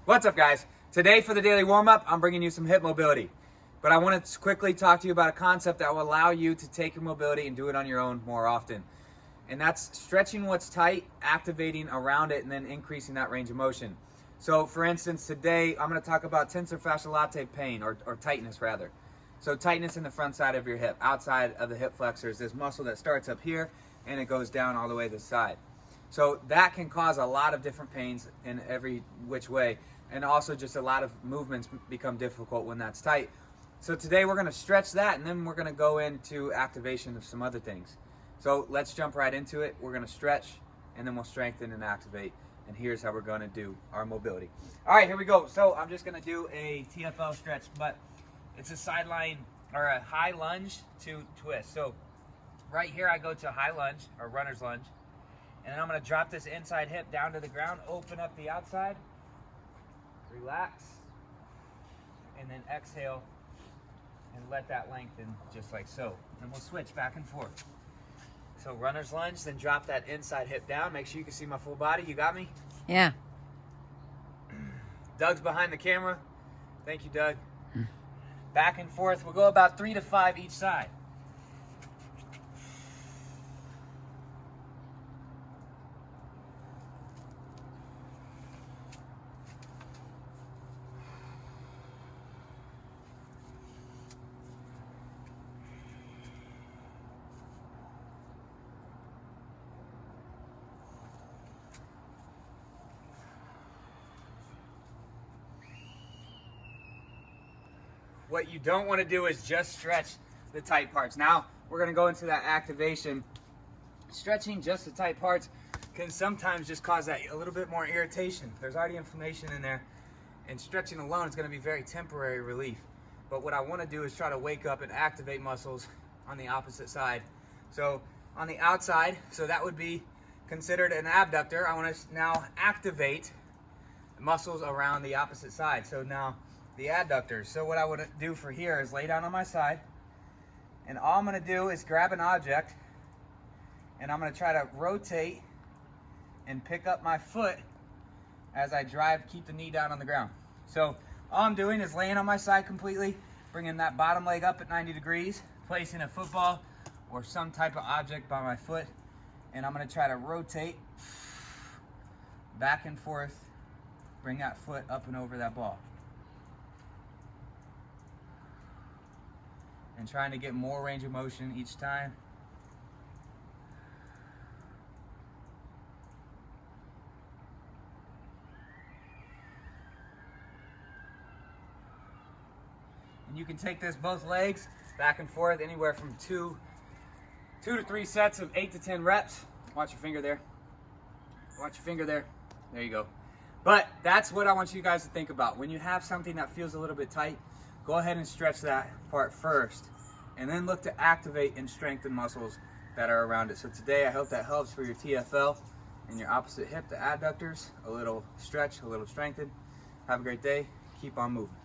What's up, guys? Today for the daily warm-up, I'm bringing you some hip mobility. But I want to quickly talk to you about a concept that will allow you to take your mobility and do it on your own more often. And that's stretching what's tight, activating around it, and then increasing that range of motion. So for instance, today I'm going to talk about tensor fasciae latae pain, or tightness rather. So tightness in the front side of your hip, outside of the hip flexors. This muscle that starts up here and it goes down all the way to the side. So that can cause a lot of different pains in every which way. And also just a lot of movements become difficult when that's tight. So today we're going to stretch that, and then we're going to go into activation of some other things. So let's jump right into it. We're going to stretch, and then we'll strengthen and activate. And here's how we're going to do our mobility. All right, here we go. So I'm just going to do a TFL stretch, but it's a sideline or a high lunge to twist. So right here I go to high lunge or runner's lunge, and then I'm going to drop this inside hip down to the ground, open up the outside, relax, and then exhale and let that lengthen just like so. And we'll switch back and forth. So runner's lunge, then drop that inside hip down. Make sure you can see my full body. You got me? Yeah. Doug's behind the camera. Thank you, Doug. Back and forth. We'll go about 3 to 5 each side. What you don't want to do is just stretch the tight parts. Now we're going to go into that activation. Stretching just the tight parts can sometimes just cause that a little bit more irritation. There's already inflammation in there, and stretching alone is going to be very temporary relief. But what I want to do is try to wake up and activate muscles on the opposite side. So on the outside, so that would be considered an abductor. I want to now activate muscles around the opposite side. So now the adductors. So what I would do for here is lay down on my side, and all I'm going to do is grab an object, and I'm going to try to rotate and pick up my foot as I drive, keep the knee down on the ground. So all I'm doing is laying on my side completely, bringing that bottom leg up at 90 degrees, placing a football or some type of object by my foot, and I'm going to try to rotate back and forth, bring that foot up and over that ball. And trying to get more range of motion each time. And you can take this both legs back and forth anywhere from 2 to 3 sets of 8 to 10 reps. Watch your finger there. Watch your finger there. There you go. But that's what I want you guys to think about. When you have something that feels a little bit tight, go ahead and stretch that part first, and then look to activate and strengthen muscles that are around it. So today, I hope that helps for your TFL and your opposite hip, the adductors. A little stretch, a little strengthen. Have a great day. Keep on moving.